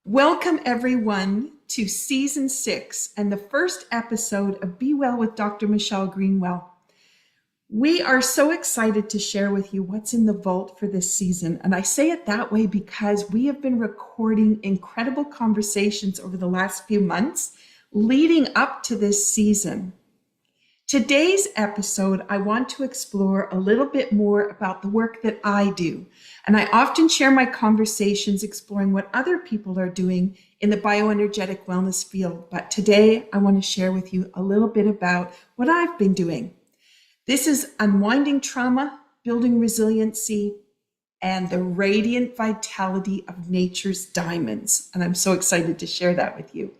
Welcome, everyone, to Season 6 and the first episode of Be Well with Dr. Michelle Greenwell. We are so excited to share with you what's in the vault for this season. And I say it that way because we have been recording incredible conversations over the last few months leading up to this season. Today's episode, I want to explore a little bit more about the work that I do. And I often share my conversations exploring what other people are doing in the bioenergetic wellness field. But today, I want to share with you a little bit about what I've been doing. This is Unwinding Trauma, Building Resiliency, and the Radiant Vitality of Nature's Diamonds. And I'm so excited to share that with you.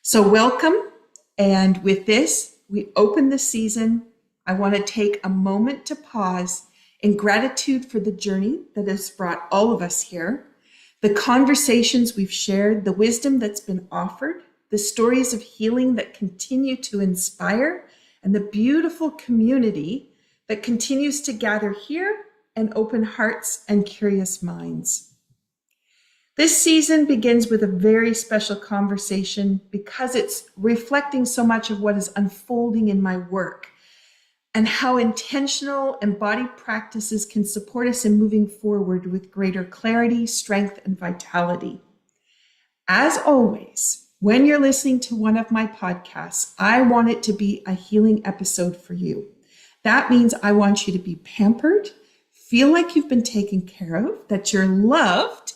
So welcome. And with this, we open the season. I want to take a moment to pause in gratitude for the journey that has brought all of us here, the conversations we've shared, the wisdom that's been offered, the stories of healing that continue to inspire, and the beautiful community that continues to gather here and open hearts and curious minds. This season begins with a very special conversation because it's reflecting so much of what is unfolding in my work and how intentional embodied practices can support us in moving forward with greater clarity, strength, and vitality. As always, when you're listening to one of my podcasts, I want it to be a healing episode for you. That means I want you to be pampered, feel like you've been taken care of, that you're loved,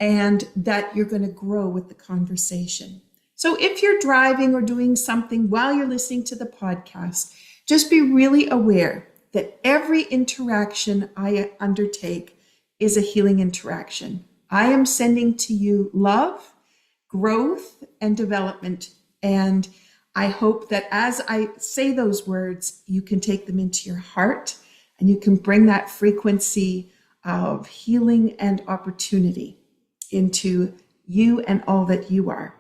and that you're going to grow with the conversation. So if you're driving or doing something while you're listening to the podcast, just be really aware that every interaction I undertake is a healing interaction. I am sending to you love, growth, and development. And I hope that as I say those words, you can take them into your heart and you can bring that frequency of healing and opportunity into you and all that you are.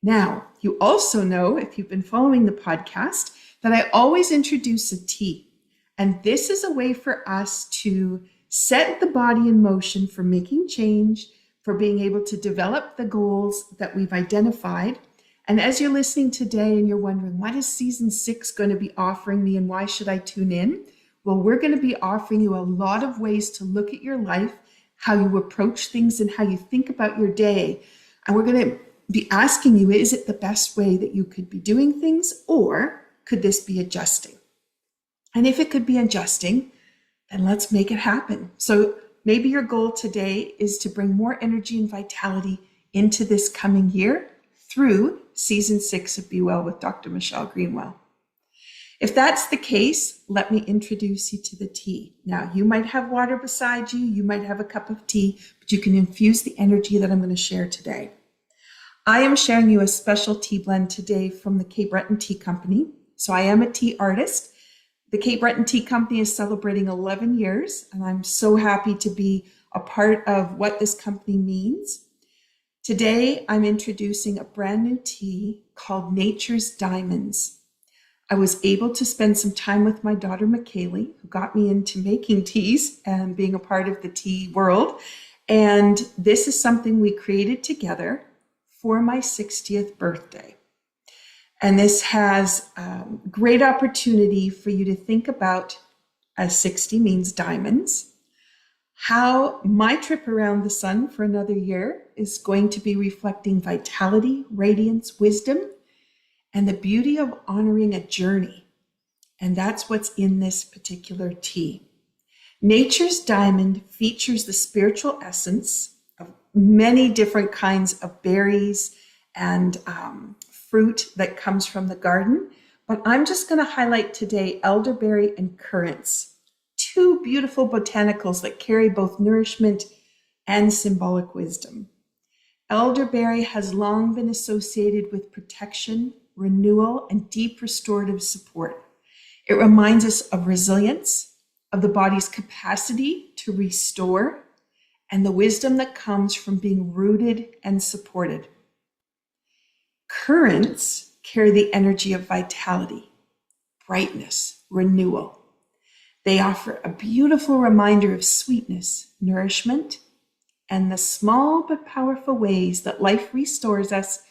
Now, you also know, if you've been following the podcast, that I always introduce a tea. And this is a way for us to set the body in motion for making change, for being able to develop the goals that we've identified. And as you're listening today and you're wondering, what is season 6 going to be offering me and why should I tune in? Well, we're going to be offering you a lot of ways to look at your life, how you approach things, and how you think about your day. And we're going to be asking you, is it the best way that you could be doing things, or could this be adjusting? And if it could be adjusting, then let's make it happen. So maybe your goal today is to bring more energy and vitality into this coming year through season 6 of Be Well with Dr. Michelle Greenwell. If that's the case, let me introduce you to the tea. Now, you might have water beside you, you might have a cup of tea, but you can infuse the energy that I'm going to share today. I am sharing you a special tea blend today from the Cape Breton Tea Company. So I am a tea artist. The Cape Breton Tea Company is celebrating 11 years, and I'm so happy to be a part of what this company means. Today, I'm introducing a brand new tea called Nature's Diamonds. I was able to spend some time with my daughter, McKaylee, who got me into making teas and being a part of the tea world. And this is something we created together for my 60th birthday. And this has great opportunity for you to think about, as 60 means diamonds, how my trip around the sun for another year is going to be reflecting vitality, radiance, wisdom, and the beauty of honoring a journey. And that's what's in this particular tea. Nature's Diamond features the spiritual essence of many different kinds of berries and fruit that comes from the garden. But I'm just going to highlight today elderberry and currants, two beautiful botanicals that carry both nourishment and symbolic wisdom. Elderberry has long been associated with protection, renewal, and deep restorative support. It reminds us of resilience, of the body's capacity to restore, and the wisdom that comes from being rooted and supported. Currants carry the energy of vitality, brightness, renewal. They offer a beautiful reminder of sweetness, nourishment, and the small but powerful ways that life restores us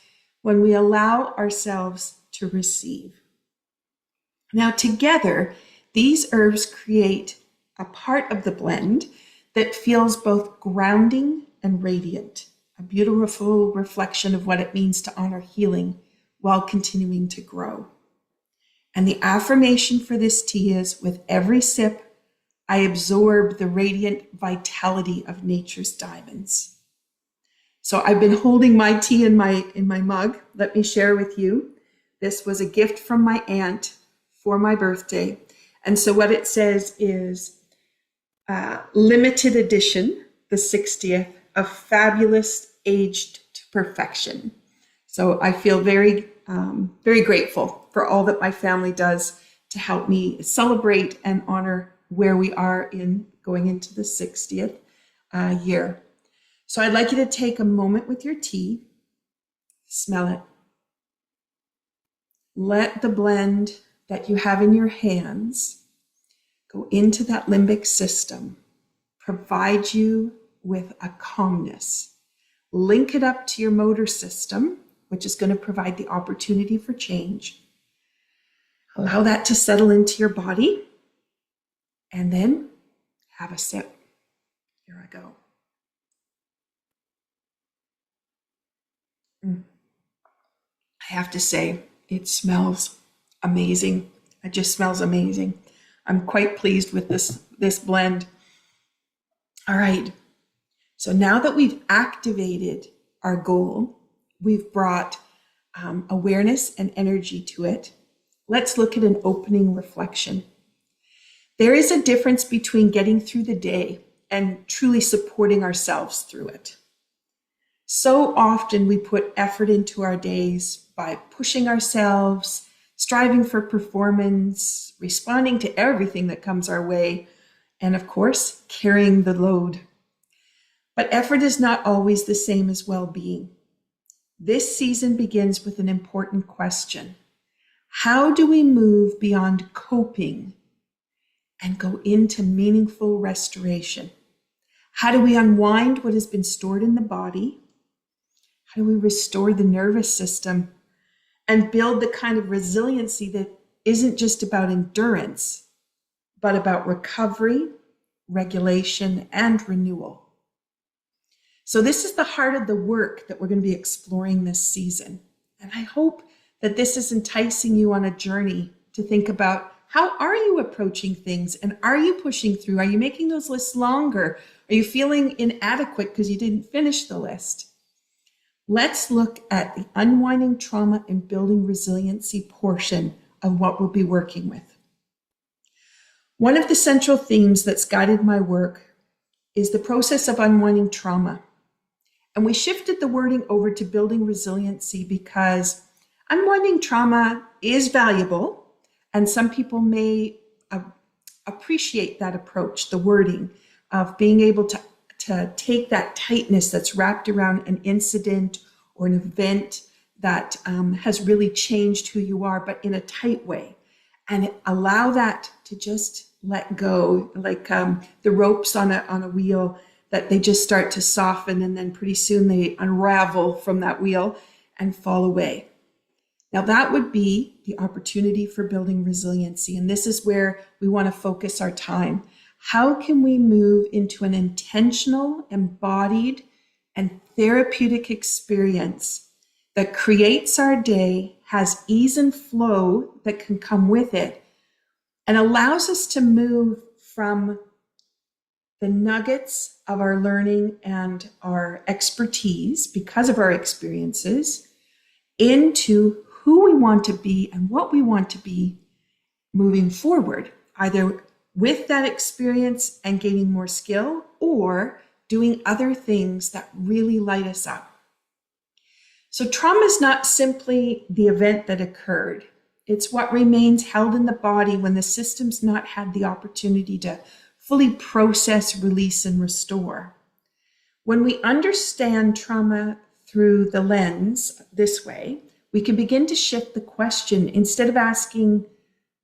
when we allow ourselves to receive. Now, together, these herbs create a part of the blend that feels both grounding and radiant, a beautiful reflection of what it means to honor healing while continuing to grow. And the affirmation for this tea is, with every sip, I absorb the radiant vitality of nature's diamonds. So I've been holding my tea in my mug. Let me share with you. This was a gift from my aunt for my birthday. And so what it says is limited edition, the 60th, of fabulous aged to perfection. So I feel very, very grateful for all that my family does to help me celebrate and honor where we are in going into the 60th year. So I'd like you to take a moment with your tea, smell it. Let the blend that you have in your hands go into that limbic system, provide you with a calmness. Link it up to your motor system, which is going to provide the opportunity for change. Allow that to settle into your body, and then have a sip. Here I go. I have to say, it smells amazing. It just smells amazing. I'm quite pleased with this blend. All right. So now that we've activated our goal, we've brought awareness and energy to it. Let's look at an opening reflection. There is a difference between getting through the day and truly supporting ourselves through it. So often we put effort into our days by pushing ourselves, striving for performance, responding to everything that comes our way, and of course, carrying the load. But effort is not always the same as well-being. This season begins with an important question. How do we move beyond coping and go into meaningful restoration? How do we unwind what has been stored in the body? How do we restore the nervous system and build the kind of resiliency that isn't just about endurance, but about recovery, regulation, and renewal? So this is the heart of the work that we're going to be exploring this season. And I hope that this is enticing you on a journey to think about, how are you approaching things, and are you pushing through? Are you making those lists longer? Are you feeling inadequate because you didn't finish the list? Let's look at the Unwinding Trauma and Building Resiliency portion of what we'll be working with. One of the central themes that's guided my work is the process of unwinding trauma. And we shifted the wording over to building resiliency because unwinding trauma is valuable, and some people may appreciate that approach, the wording of being able to take that tightness that's wrapped around an incident or an event that has really changed who you are, but in a tight way, and allow that to just let go, like the ropes on a wheel, that they just start to soften, and then pretty soon they unravel from that wheel and fall away. Now that would be the opportunity for building resiliency, and this is where we want to focus our time. How can we move into an intentional, embodied, and therapeutic experience that creates our day, has ease and flow that can come with it, and allows us to move from the nuggets of our learning and our expertise because of our experiences into who we want to be and what we want to be moving forward, either with that experience and gaining more skill, or doing other things that really light us up. So trauma is not simply the event that occurred. It's what remains held in the body when the system's not had the opportunity to fully process, release, and restore. When we understand trauma through the lens this way, we can begin to shift the question. Instead of asking,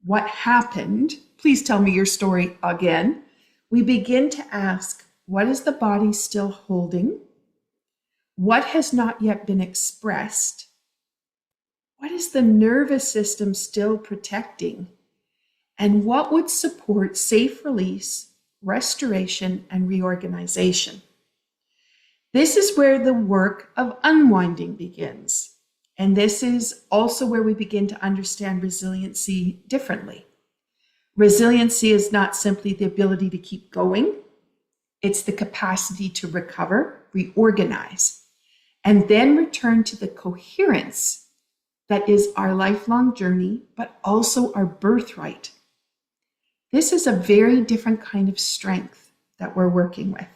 what happened? Please tell me your story again. We begin to ask, what is the body still holding? What has not yet been expressed? What is the nervous system still protecting? And what would support safe release, restoration, and reorganization? This is where the work of unwinding begins. And this is also where we begin to understand resiliency differently. Resiliency is not simply the ability to keep going. It's the capacity to recover, reorganize, and then return to the coherence that is our lifelong journey, but also our birthright. This is a very different kind of strength that we're working with.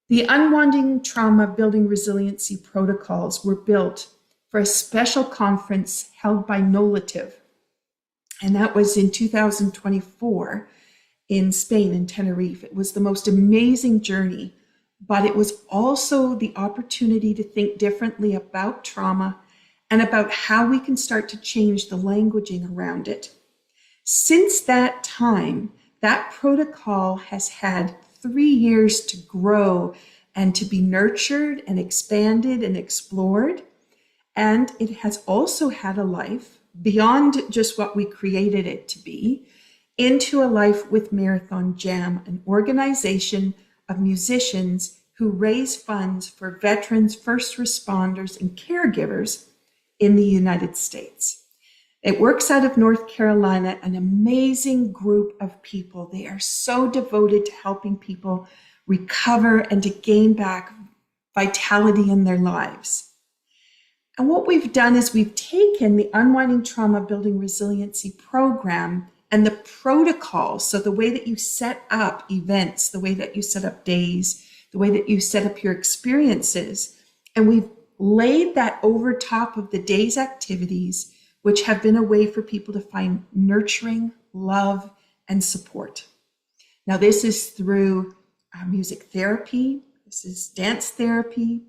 The Unwinding Trauma Building Resiliency protocols were built for a special conference held by NeuroArts, and that was in 2024 in Spain, in Tenerife. It was the most amazing journey, but it was also the opportunity to think differently about trauma and about how we can start to change the languaging around it. Since that time, that protocol has had 3 years to grow and to be nurtured and expanded and explored. And it has also had a life beyond just what we created it to be, into a life with Marathon Jam, an organization of musicians who raise funds for veterans, first responders, and caregivers in the United States. It works out of North Carolina, an amazing group of people. They are so devoted to helping people recover and to gain back vitality in their lives. And what we've done is we've taken the Unwinding Trauma Building Resiliency program and the protocols, so the way that you set up events, the way that you set up days, the way that you set up your experiences, and we've laid that over top of the day's activities, which have been a way for people to find nurturing, love, and support. Now, this is through music therapy. This is dance therapy.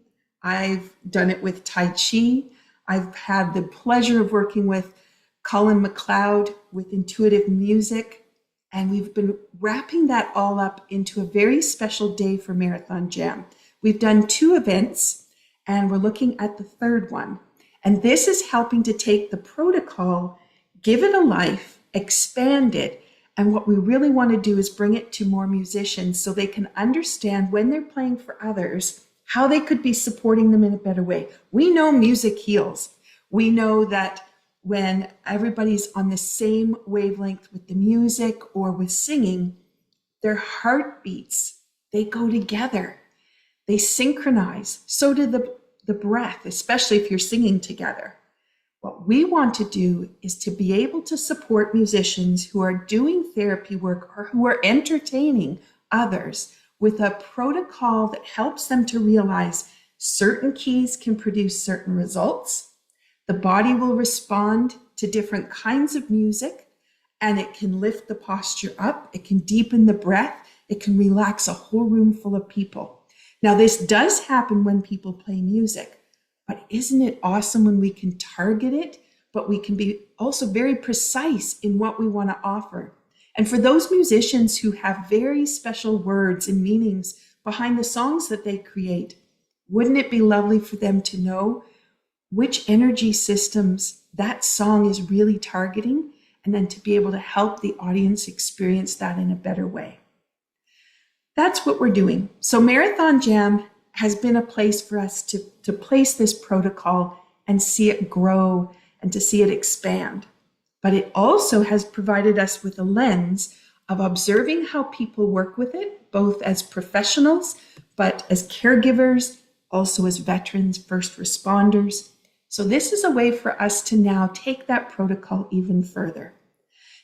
I've done it with Tai Chi. I've had the pleasure of working with Colin McLeod with intuitive music. And we've been wrapping that all up into a very special day for Marathon Jam. We've done 2 events, and we're looking at the 3rd one. And this is helping to take the protocol, give it a life, expand it. And what we really want to do is bring it to more musicians so they can understand when they're playing for others, how they could be supporting them in a better way. We know music heals. We know that when everybody's on the same wavelength with the music or with singing, their heartbeats, they go together. They synchronize. So do the breath, especially if you're singing together. What we want to do is to be able to support musicians who are doing therapy work or who are entertaining others with a protocol that helps them to realize certain keys can produce certain results. The body will respond to different kinds of music, and it can lift the posture up. It can deepen the breath. It can relax a whole room full of people. Now, this does happen when people play music, but isn't it awesome when we can target it, but we can be also very precise in what we want to offer? And for those musicians who have very special words and meanings behind the songs that they create, wouldn't it be lovely for them to know which energy systems that song is really targeting, and then to be able to help the audience experience that in a better way? That's what we're doing. So Marathon Jam has been a place for us to place this protocol and see it grow and to see it expand. But it also has provided us with a lens of observing how people work with it, both as professionals, but as caregivers, also as veterans, first responders. So this is a way for us to now take that protocol even further.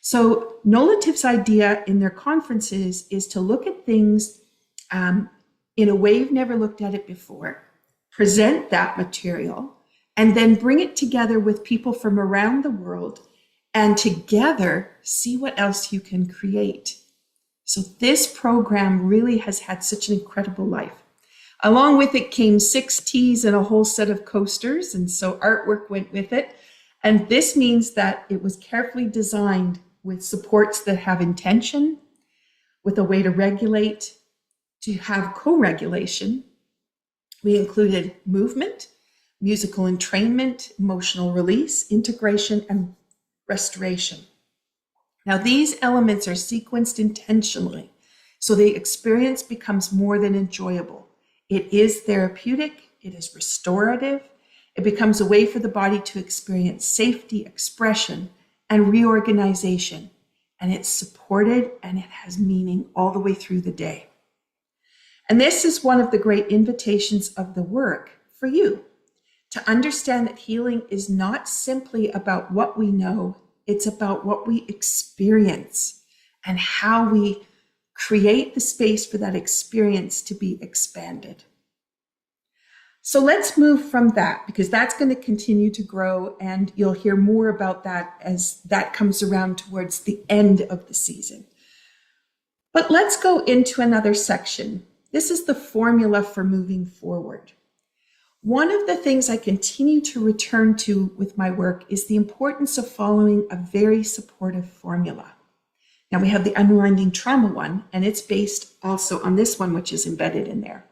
So NeuroArts' idea in their conferences is to look at things in a way you've never looked at it before, present that material, and then bring it together with people from around the world, and together see what else you can create. So this program really has had such an incredible life. Along with it came 6 teas and a whole set of coasters, and so artwork went with it. And this means that it was carefully designed with supports that have intention, with a way to regulate, To have co-regulation, we included movement, musical entrainment, emotional release, integration, and restoration. Now, these elements are sequenced intentionally, so the experience becomes more than enjoyable. It is therapeutic, it is restorative, it becomes a way for the body to experience safety, expression, and reorganization. And it's supported and it has meaning all the way through the day. And this is one of the great invitations of the work for you, to understand that healing is not simply about what we know, it's about what we experience and how we create the space for that experience to be expanded. So let's move from that, because that's going to continue to grow, and you'll hear more about that as that comes around towards the end of the season. But let's go into another section. This is the formula for moving forward. One of the things I continue to return to with my work is the importance of following a very supportive formula. Now we have the Unwinding Trauma one, and it's based also on this one, which is embedded in there.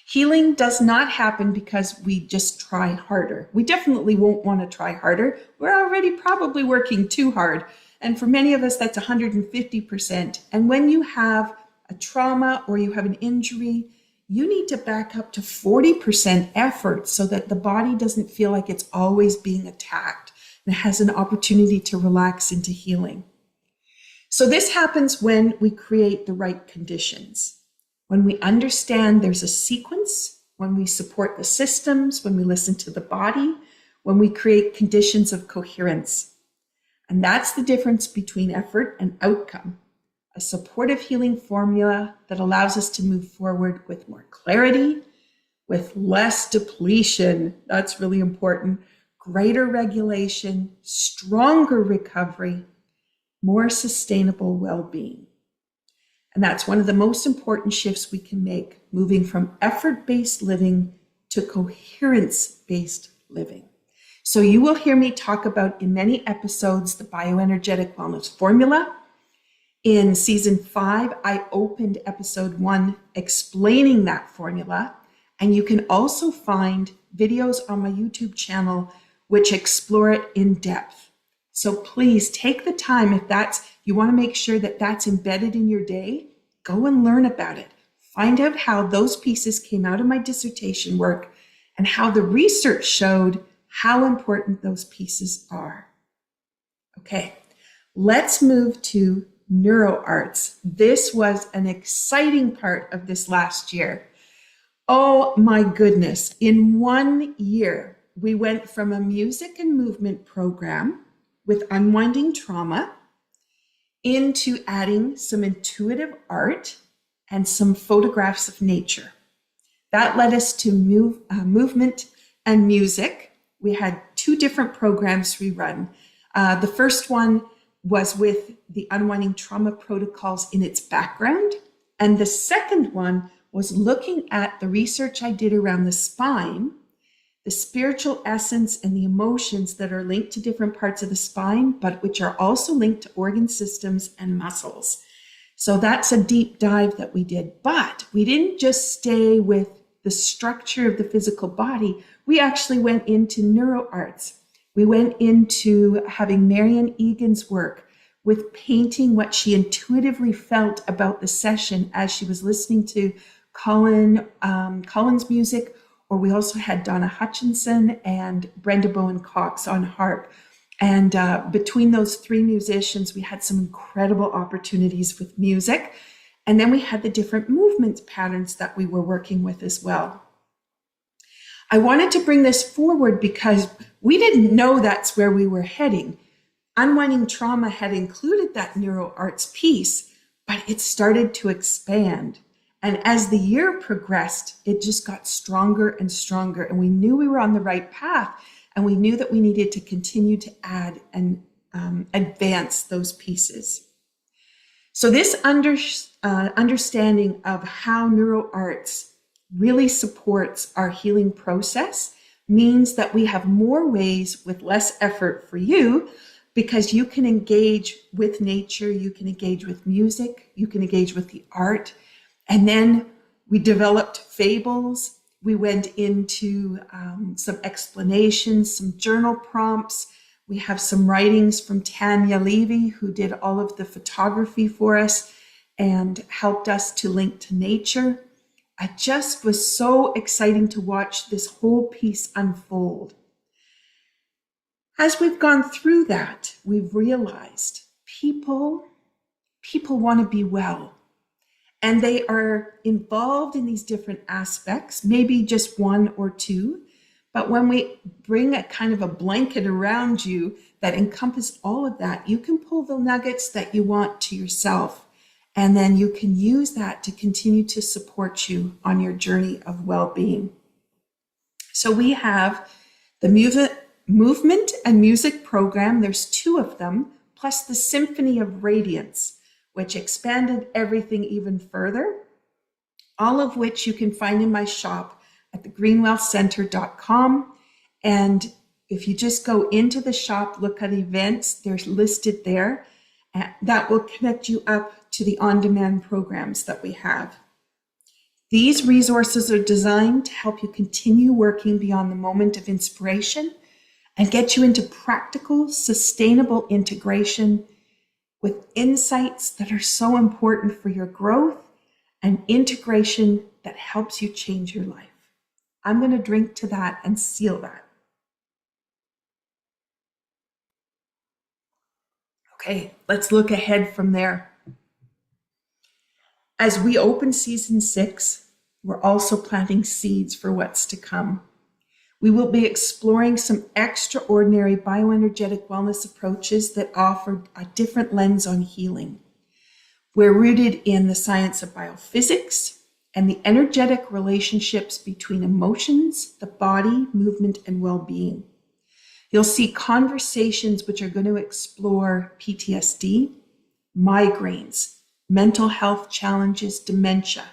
Healing does not happen because we just try harder. We definitely won't want to try harder. We're already probably working too hard. And for many of us, that's 150%. And when you have a trauma or you have an injury, you need to back up to 40% effort so that the body doesn't feel like it's always being attacked and has an opportunity to relax into healing. So this happens when we create the right conditions, when we understand there's a sequence, when we support the systems, when we listen to the body, when we create conditions of coherence. And that's the difference between effort and outcome. A supportive healing formula that allows us to move forward with more clarity, with less depletion, that's really important, greater regulation, stronger recovery, more sustainable well-being. And that's one of the most important shifts we can make, moving from effort-based living to coherence-based living. So you will hear me talk about in many episodes the bioenergetic wellness formula. In season 5, I opened episode 1 explaining that formula. And you can also find videos on my YouTube channel which explore it in depth. So please take the time, if you want to make sure that that's embedded in your day, go and learn about it. Find out how those pieces came out of my dissertation work and how the research showed how important those pieces are. Okay, let's move to NeuroArts. This was an exciting part of this last year. Oh my goodness. In 1 year, we went from a music and movement program with Unwinding Trauma into adding some intuitive art and some photographs of nature. That led us to movement and music. We had 2 different programs we run. The first one was with the Unwinding Trauma protocols in its background. And the second one was looking at the research I did around the spine, the spiritual essence and the emotions that are linked to different parts of the spine, but which are also linked to organ systems and muscles. So that's a deep dive that we did. But we didn't just stay with the structure of the physical body. We actually went into NeuroArts. We went into having Marian Egan's work with painting what she intuitively felt about the session as she was listening to Colin's music, or we also had Donna Hutchinson and Brenda Bowen Cox on harp. And between those 3 musicians, we had some incredible opportunities with music. And then we had the different movement patterns that we were working with as well. I wanted to bring this forward because we didn't know that's where we were heading. Unwinding Trauma had included that NeuroArts piece, but it started to expand. And as the year progressed, it just got stronger and stronger. And we knew we were on the right path. And we knew that we needed to continue to add and advance those pieces. So this understanding of how NeuroArts really supports our healing process means that we have more ways with less effort for you, because you can engage with nature, you can engage with music, you can engage with the art. And then We developed fables. We went into some explanations, some journal prompts. We have some writings from Tanya Levy, who did all of the photography for us and helped us to link to nature. I just was so exciting to watch this whole piece unfold. As we've gone through that, we've realized people want to be well, and they are involved in these different aspects, maybe just one or two. But when we bring a kind of a blanket around you that encompasses all of that, you can pull the nuggets that you want to yourself, and then you can use that to continue to support you on your journey of well-being. So we have the movement and music program. There's 2 of them, plus the Symphony of Radiance, which expanded everything even further, all of which you can find in my shop at thegreenwellcenter.com. And if you just go into the shop, look at events, they're listed there. And that will connect you up to the on-demand programs that we have. These resources are designed to help you continue working beyond the moment of inspiration and get you into practical, sustainable integration with insights that are so important for your growth and integration that helps you change your life. I'm going to drink to that and seal that. Okay, let's look ahead from there. As we open season 6, we're also planting seeds for what's to come. We will be exploring some extraordinary bioenergetic wellness approaches that offer a different lens on healing. We're rooted in the science of biophysics and the energetic relationships between emotions, the body, movement, and well-being. You'll see conversations which are going to explore PTSD, migraines, mental health challenges, dementia,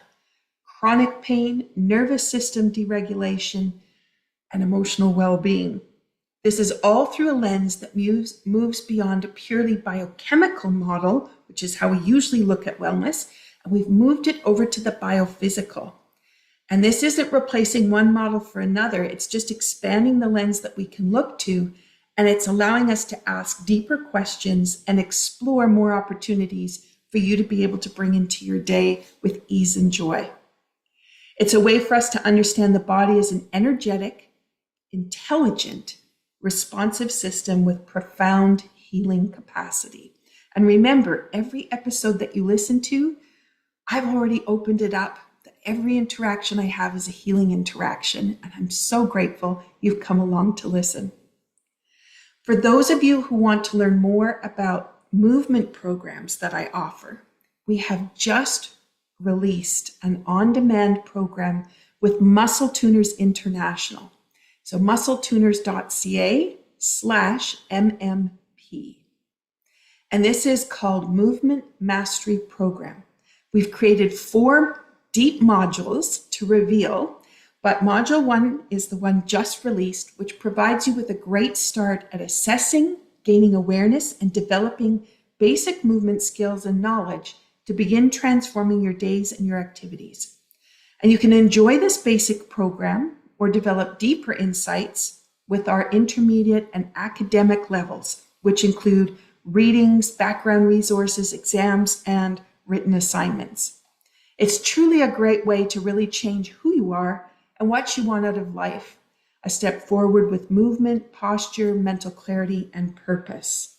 chronic pain, nervous system deregulation, and emotional well-being. This is all through a lens that moves beyond a purely biochemical model, which is how we usually look at wellness, and we've moved it over to the biophysical. And this isn't replacing one model for another, it's just expanding the lens that we can look to, and it's allowing us to ask deeper questions and explore more opportunities for you to be able to bring into your day with ease and joy. It's a way for us to understand the body as an energetic, intelligent, responsive system with profound healing capacity. And remember, every episode that you listen to, I've already opened it up. That every interaction I have is a healing interaction, and I'm so grateful you've come along to listen. For those of you who want to learn more about movement programs that I offer, we have just released an on-demand program with Muscle Tuners International. So muscletuners.ca/MMP. And this is called Movement Mastery Program. We've created 4 deep modules to reveal, but module 1 is the one just released, which provides you with a great start at assessing, gaining awareness, and developing basic movement skills and knowledge to begin transforming your days and your activities. And you can enjoy this basic program or develop deeper insights with our intermediate and academic levels, which include readings, background resources, exams, and written assignments. It's truly a great way to really change who you are and what you want out of life, a step forward with movement, posture, mental clarity, and purpose.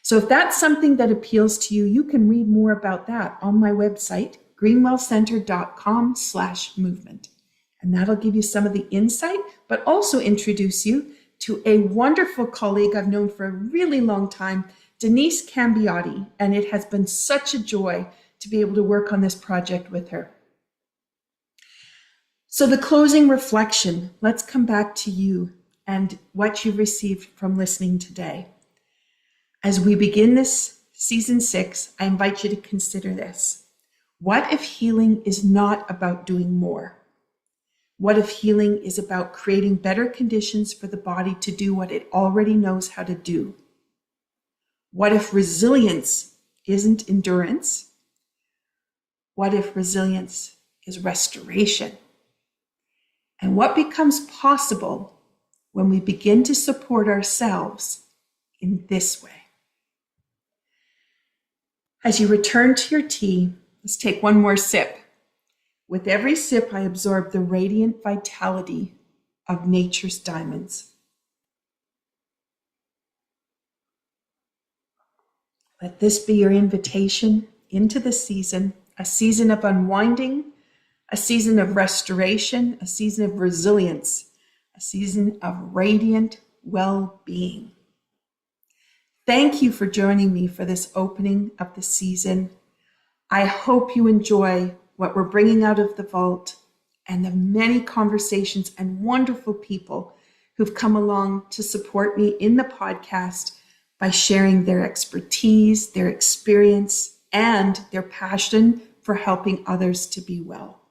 So if that's something that appeals to you, you can read more about that on my website, greenwellcenter.com/movement. And that'll give you some of the insight, but also introduce you to a wonderful colleague I've known for a really long time, Denise Cambiotti, and it has been such a joy to be able to work on this project with her. So the closing reflection, let's come back to you and what you've received from listening today. As we begin this season 6, I invite you to consider this. What if healing is not about doing more? What if healing is about creating better conditions for the body to do what it already knows how to do? What if resilience isn't endurance? What if resilience is restoration. And what becomes possible when we begin to support ourselves in this way. As you return to your tea, let's take one more sip. With every sip, I absorb the radiant vitality of nature's diamonds. Let this be your invitation into the season, a season of unwinding, a season of restoration, a season of resilience, a season of radiant well-being. Thank you for joining me for this opening of the season. I hope you enjoy what we're bringing out of the vault and the many conversations and wonderful people who've come along to support me in the podcast by sharing their expertise, their experience, and their passion for helping others to be well.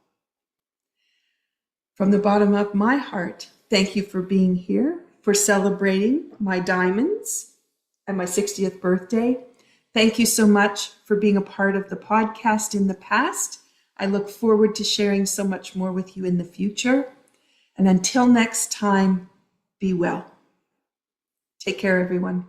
From the bottom of my heart, thank you for being here, for celebrating my diamonds and my 60th birthday. Thank you so much for being a part of the podcast in the past. I look forward to sharing so much more with you in the future. And until next time, be well. Take care, everyone.